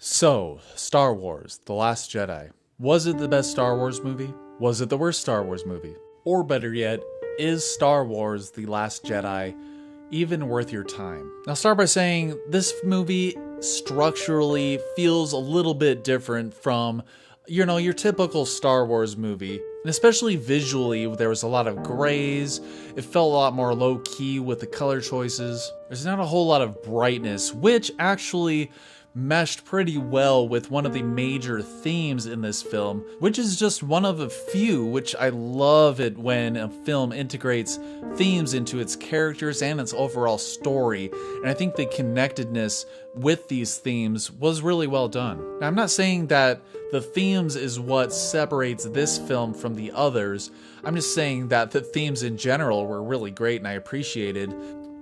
So, Star Wars, The Last Jedi. Was it the best Star Wars movie? Was it the worst Star Wars movie? Or better yet, is Star Wars, The Last Jedi even worth your time? I'll start by saying this movie structurally feels a little bit different from, your typical Star Wars movie. And especially visually, there was a lot of grays. It felt a lot more low-key with the color choices. There's not a whole lot of brightness, which actually meshed pretty well with one of the major themes in this film, which is just one of a few, which I love it when a film integrates themes into its characters and its overall story. And I think the connectedness with these themes was really well done. Now, I'm not saying that the themes is what separates this film from the others. I'm just saying that the themes in general were really great and I appreciated.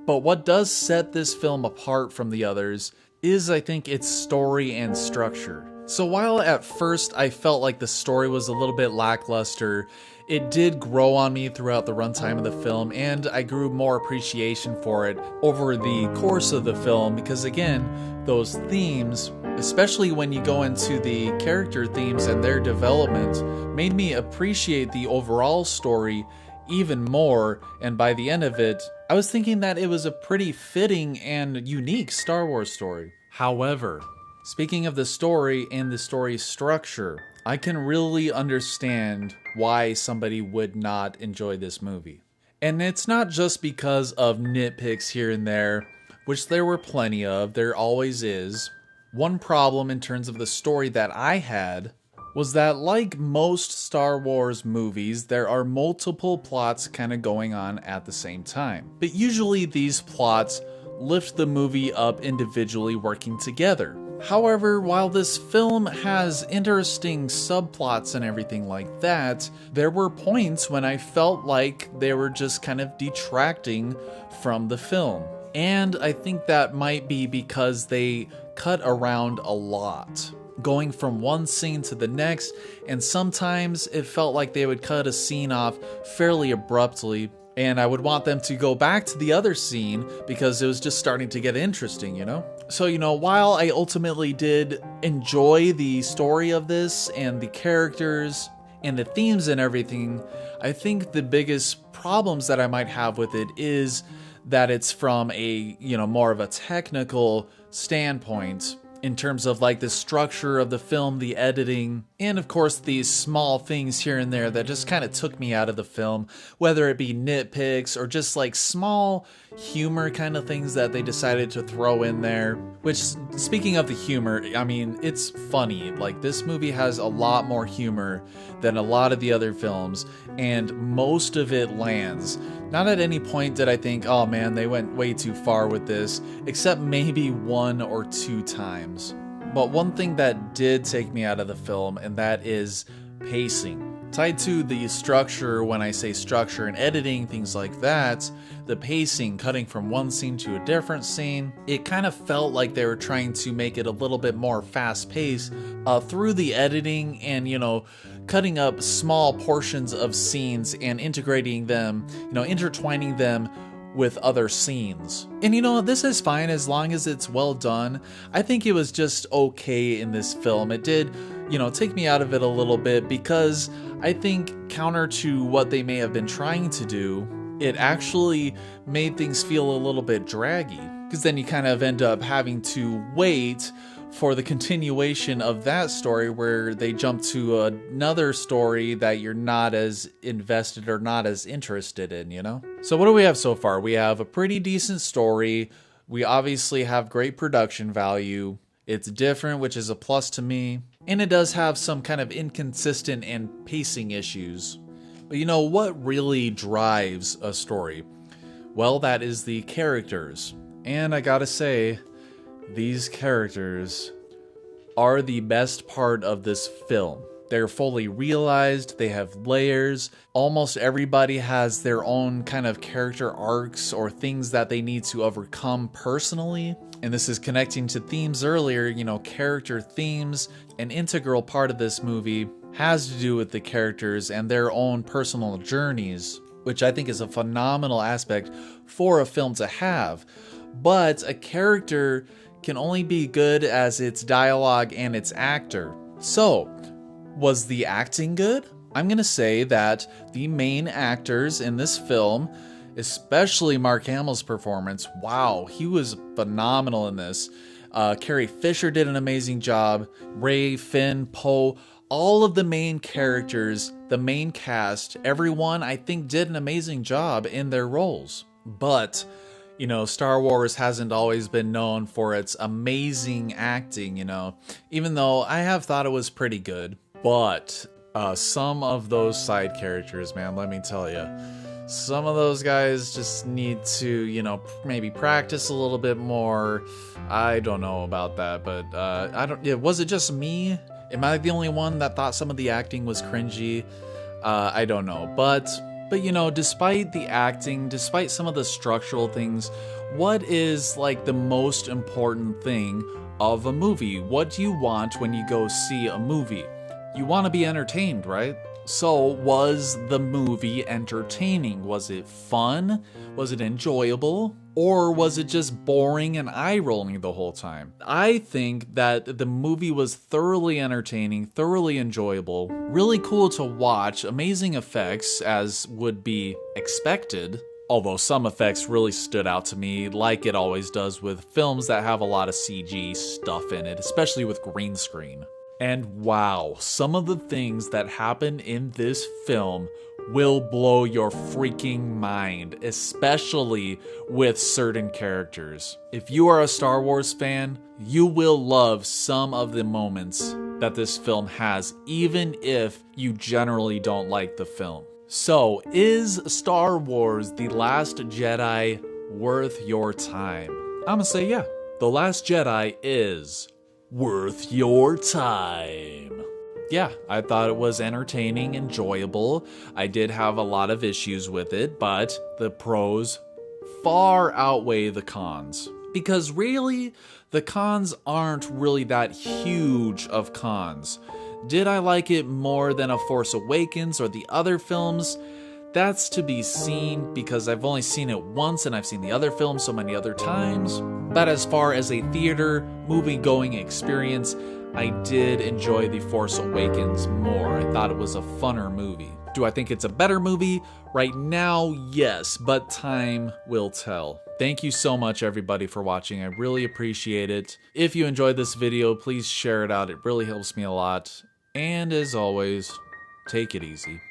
But what does set this film apart from the others is, I think, its story and structure. So while at first I felt like the story was a little bit lackluster, it did grow on me throughout the runtime of the film, and I grew more appreciation for it over the course of the film because, again, those themes, especially when you go into the character themes and their development, made me appreciate the overall story even more, and by the end of it, I was thinking that it was a pretty fitting and unique Star Wars story. However, speaking of the story and the story structure, I can really understand why somebody would not enjoy this movie. And it's not just because of nitpicks here and there, which there were plenty of, there always is. One problem in terms of the story that I had was that, like most Star Wars movies, there are multiple plots kind of going on at the same time. But usually these plots lift the movie up individually working together. However, while this film has interesting subplots and everything like that, there were points when I felt like they were just kind of detracting from the film. And I think that might be because they cut around a lot, going from one scene to the next, and sometimes it felt like they would cut a scene off fairly abruptly, and I would want them to go back to the other scene because it was just starting to get interesting, So, while I ultimately did enjoy the story of this and the characters and the themes and everything, I think the biggest problems that I might have with it is that it's from a, more of a technical standpoint in terms of like the structure of the film, the editing, and of course these small things here and there that just kind of took me out of the film, whether it be nitpicks or just like small humor kind of things that they decided to throw in there. Which, speaking of the humor, I mean, it's funny. Like, this movie has a lot more humor than a lot of the other films, and most of it lands. Not at any point did I think, oh man, they went way too far with this, except maybe one or two times. But one thing that did take me out of the film, and that is pacing. Tied to the structure, when I say structure and editing, things like that, the pacing, cutting from one scene to a different scene, it kind of felt like they were trying to make it a little bit more fast-paced through the editing and, cutting up small portions of scenes and integrating them, intertwining them with other scenes. And this is fine as long as it's well done. I think it was just okay in this film. It did, take me out of it a little bit because I think, counter to what they may have been trying to do, it actually made things feel a little bit draggy. Because then you kind of end up having to wait for the continuation of that story where they jump to another story that you're not as invested or not as interested in, So what do we have so far? We have a pretty decent story. We obviously have great production value. It's different, which is a plus to me. And it does have some kind of inconsistent and pacing issues. But what really drives a story? Well, that is the characters. And I gotta say, these characters are the best part of this film. They're fully realized, they have layers. Almost everybody has their own kind of character arcs or things that they need to overcome personally. And this is connecting to themes earlier, character themes. An integral part of this movie has to do with the characters and their own personal journeys, which I think is a phenomenal aspect for a film to have. But a character can only be good as its dialogue and its actor. So, was the acting good? I'm gonna say that the main actors in this film, especially Mark Hamill's performance, wow, he was phenomenal in this. Carrie Fisher did an amazing job. Ray, Finn, Poe, all of the main characters, the main cast, everyone I think did an amazing job in their roles. But, you know, Star Wars hasn't always been known for its amazing acting, you know, even though I have thought it was pretty good. But some of those side characters, man, let me tell you, some of those guys just need to, you know, maybe practice a little bit more. I don't know about that, but was it just me? Am I the only one that thought some of the acting was cringy? I don't know, but you know, despite the acting, despite some of the structural things, what is like the most important thing of a movie? What do you want when you go see a movie? You want to be entertained, right? So, was the movie entertaining? Was it fun? Was it enjoyable? Or was it just boring and eye-rolling the whole time? I think that the movie was thoroughly entertaining, thoroughly enjoyable, really cool to watch, amazing effects as would be expected. Although some effects really stood out to me, like it always does with films that have a lot of CG stuff in it, especially with green screen. And wow, some of the things that happen in this film will blow your freaking mind, especially with certain characters. If you are a Star Wars fan, you will love some of the moments that this film has, even if you generally don't like the film. So, is Star Wars The Last Jedi worth your time? I'm gonna say yeah. The Last Jedi is worth your time. Yeah, I thought it was entertaining, enjoyable. I did have a lot of issues with it, but the pros far outweigh the cons. Because really, the cons aren't really that huge of cons. Did I like it more than A Force Awakens or the other films? That's to be seen, because I've only seen it once and I've seen the other films so many other times. But as far as a theater movie-going experience, I did enjoy The Force Awakens more. I thought it was a funner movie. Do I think it's a better movie? Right now, yes, but time will tell. Thank you so much, everybody, for watching. I really appreciate it. If you enjoyed this video, please share it out. It really helps me a lot. And as always, take it easy.